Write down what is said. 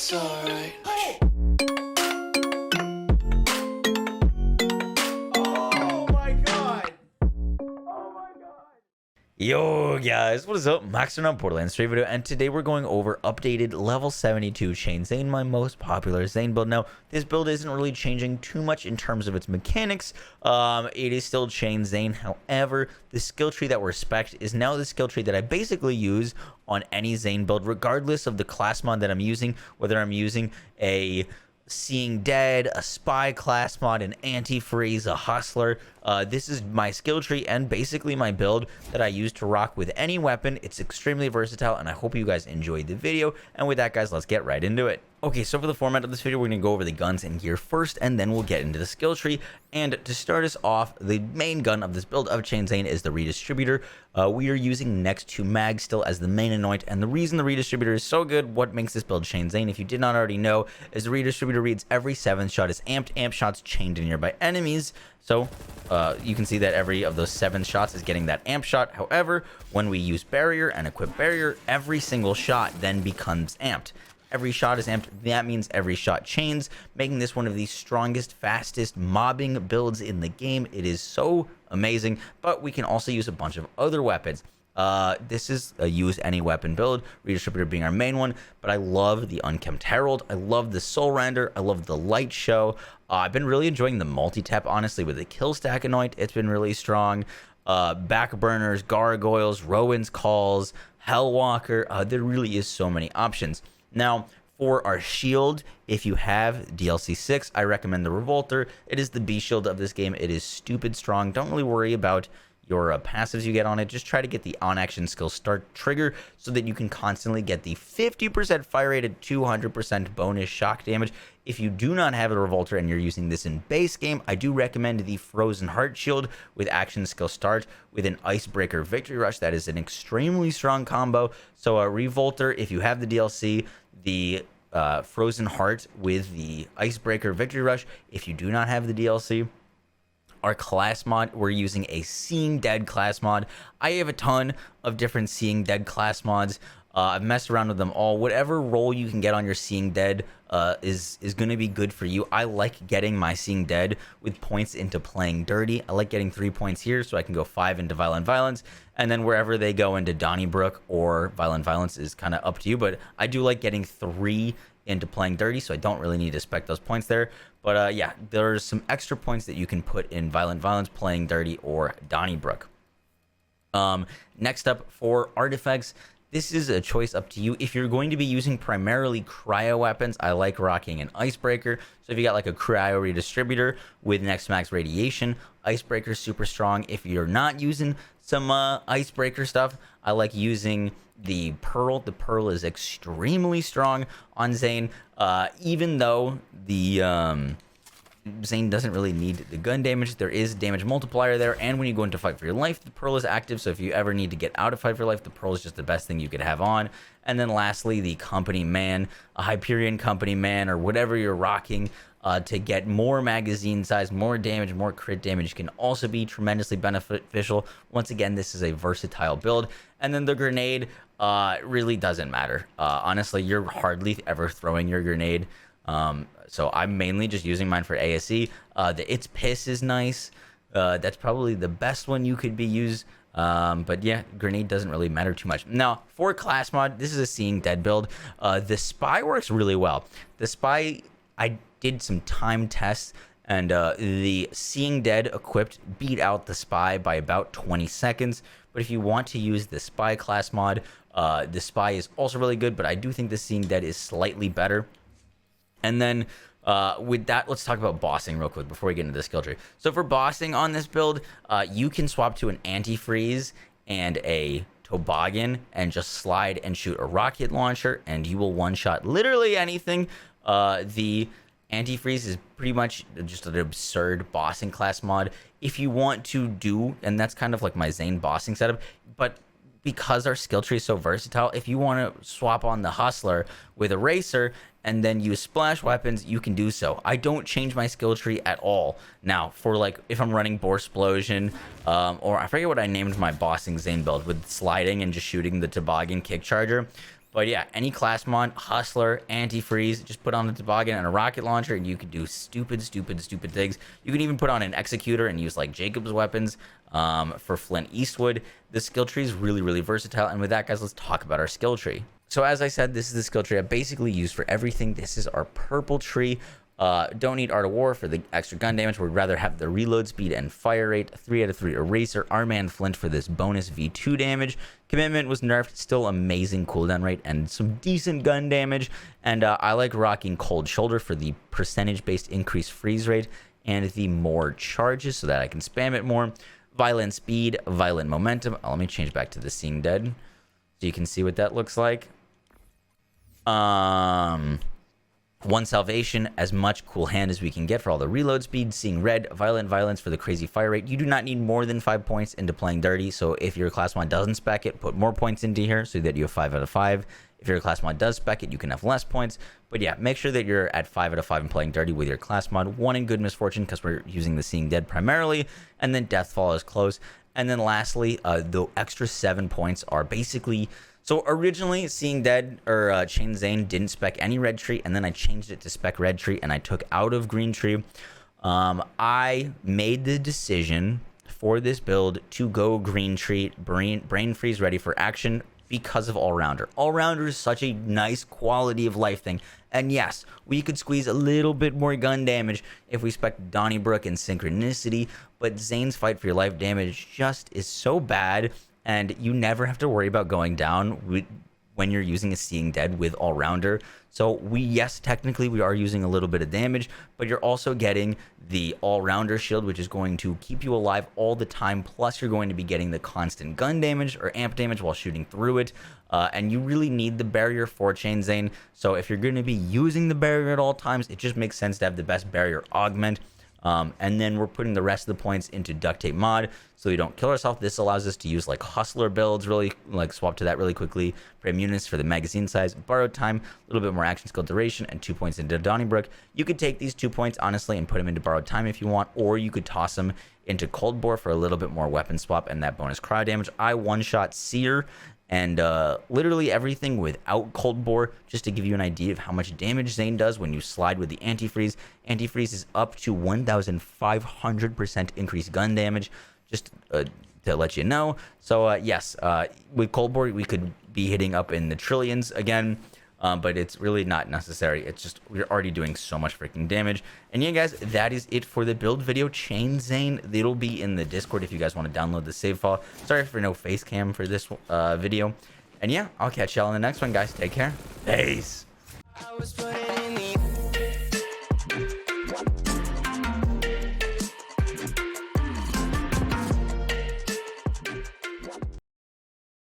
It's alright. Oh my god! Yo guys, what is up? Max on Borderlands stream video, and today we're going over updated level 72 chain Zane, my most popular Zane build. Now, this build isn't really changing too much in terms of its mechanics. It is still chain Zane. However, the skill tree that we're spec'd is now the skill tree that I basically use on any Zane build, regardless of the class mod that I'm using, whether I'm using a Seeing Dead, a Spy class mod, an Antifreeze, a Hustler. This is my skill tree and basically my build that I use to rock with any weapon. It's extremely versatile, and I hope you guys enjoyed the video. And with that, guys, let's get right into it. Okay, so for the format of this video, we're going to go over the guns and gear first, and then we'll get into the skill tree. And to start us off, the main gun of this build of Chain Zane is the Redistributor. We are using next to Mag still as the main anoint, and the reason the Redistributor is so good, what makes this build Chain Zane, if you did not already know, is the Redistributor reads every 7th shot is amped, amp shots chained to nearby enemies. So you can see that every of those 7 shots is getting that amp shot. However, when we use Barrier and equip Barrier, every single shot then becomes amped. Every shot is amped. That means every shot chains, making this one of the strongest, fastest mobbing builds in the game. It is so amazing, but we can also use a bunch of other weapons. This is a use any weapon build, Redistributor being our main one, but I love the Unkempt Herald. I love the Soul Render. I love the Light Show. I've been really enjoying the multi-tap, honestly, with the Kill Stack Anoint. It's been really strong. Backburners, Gargoyles, Rowan's Calls, Hellwalker. There really is so many options. Now, for our shield, if you have DLC 6, I recommend the Revolter. It is the B shield of this game. It is stupid strong. Don't really worry about your passives you get on it. Just try to get the on-action skill start trigger so that you can constantly get the 50% fire rate at 200% bonus shock damage. If you do not have a Revolter and you're using this in base game, I do recommend the Frozen Heart Shield with action skill start with an Icebreaker Victory Rush. That is an extremely strong combo. So a Revolter, if you have the DLC, the Frozen Heart with the Icebreaker Victory Rush. If you do not have the DLC, our class mod, we're using a Seeing Dead class mod. I have a ton of different Seeing Dead class mods. I've messed around with them all. Whatever role you can get on your Seeing Dead is going to be good for you. I like getting my Seeing Dead with points into playing dirty. I like getting 3 points here so I can go 5 into Violent Violence. And then wherever they go into Donnybrook or Violent Violence is kind of up to you. But I do like getting 3 into playing dirty, so I don't really need to spec those points there. But yeah, there's some extra points that you can put in Violent Violence, playing dirty, or Donnybrook. Next up, for artifacts, this is a choice up to you. If you're going to be using primarily cryo weapons, I like rocking an Icebreaker. So if you got like a cryo Redistributor with next max radiation, Icebreaker super strong. If you're not using some Icebreaker stuff, I like using the Pearl. The Pearl is extremely strong on Zane, even though the Zane doesn't really need the gun damage. There is damage multiplier there, and when you go into fight for your life, the Pearl is active. So if you ever need to get out of fight for your life, the Pearl is just the best thing you could have on. And then lastly, the Company Man, a Hyperion Company Man, or whatever you're rocking, to get more magazine size, more damage, more crit damage, can also be tremendously beneficial. Once again, this is a versatile build. And then the grenade really doesn't matter. Honestly, you're hardly ever throwing your grenade. So I'm mainly just using mine for ASE. The It's Piss is nice. That's probably the best one you could be used. But yeah, grenade doesn't really matter too much. Now, for class mod, this is a Seeing Dead build. The Spy works really well. The Spy, I did some time tests, and the Seeing Dead equipped beat out the Spy by about 20 seconds. But if you want to use the Spy class mod, the Spy is also really good, but I do think the Seeing Dead is slightly better. And then with that, let's talk about bossing real quick before we get into the skill tree. So for bossing on this build, you can swap to an Antifreeze and a Toboggan and just slide and shoot a rocket launcher, and you will one-shot literally anything. The Antifreeze is pretty much just an absurd bossing class mod. If you want to do, and that's kind of like my Zane bossing setup, but because our skill tree is so versatile, if you want to swap on the Hustler with a Racer and then use splash weapons, you can do so. I don't change my skill tree at all. Now, for like, if I'm running Borsplosion, or I forget what I named my bossing Zane build with sliding and just shooting the Toboggan kick charger, But yeah, any class mod, hustler, antifreeze, just put on a toboggan and a rocket launcher, and you could do stupid things. You can even put on an executor and use like Jacob's weapons for Flint Eastwood. The skill tree is really versatile. And with that, guys, let's talk about our skill tree. So as I said, this is the skill tree I basically use for everything. This is our purple tree. Don't need Art of War for the extra gun damage. We'd rather have the reload speed and fire rate. 3 out of 3 eraser. Our man Flint for this bonus V2 damage. Commitment was nerfed. Still amazing cooldown rate and some decent gun damage. And I like rocking Cold Shoulder for the percentage-based increased freeze rate and the more charges so that I can spam it more. Violent speed, violent momentum. Let me change back to the Seeing Dead so you can see what that looks like. One salvation, as much cool hand as we can get for all the reload speed. Seeing red, violent violence for the crazy fire rate. You do not need more than 5 points into playing dirty. So if your class mod doesn't spec it, put more points into here so that you have 5 out of 5. If your class mod does spec it, you can have less points. But yeah, make sure that you're at 5 out of 5 and playing dirty with your class mod. 1 in good misfortune because we're using the Seeing Dead primarily, and then Deathfall is close. And then lastly, the extra 7 points are basically. So originally, Seeing Dead or Chain Zane didn't spec any red tree, and then I changed it to spec red tree, and I took out of green tree. I made the decision for this build to go green tree, brain freeze ready for action because of All-Rounder. All-Rounder is such a nice quality of life thing. And yes, we could squeeze a little bit more gun damage if we spec Donnybrook and Synchronicity, but Zane's fight for your life damage just is so bad. And you never have to worry about going down when you're using a Seeing Dead with All-Rounder. So yes, technically we are using a little bit of damage, but you're also getting the All-Rounder shield, which is going to keep you alive all the time. Plus you're going to be getting the constant gun damage or amp damage while shooting through it. And you really need the barrier for Chain Zane. So if you're going to be using the barrier at all times, it just makes sense to have the best barrier augment. And then we're putting the rest of the points into duct tape mod so we don't kill ourselves. This allows us to use like hustler builds, really like swap to that really quickly. Frame units for the magazine size, borrowed time, a little bit more action skill duration, and 2 points into Donnybrook. You could take these 2 points honestly and put them into borrowed time if you want, or you could toss them into Cold Bore for a little bit more weapon swap and that bonus cryo damage. I one-shot Seer and literally everything without Cold Bore, just to give you an idea of how much damage Zane does when you slide with the antifreeze. Antifreeze is up to 1,500% increased gun damage, just to let you know. So yes, with Cold Bore, we could be hitting up in the trillions again. But it's really not necessary. It's just we're already doing so much freaking damage. And yeah, guys, that is it for the build video. Chain Zane, it'll be in the Discord if you guys want to download the save file. Sorry for no face cam for this video. And yeah, I'll catch y'all in the next one, guys. Take care. Peace.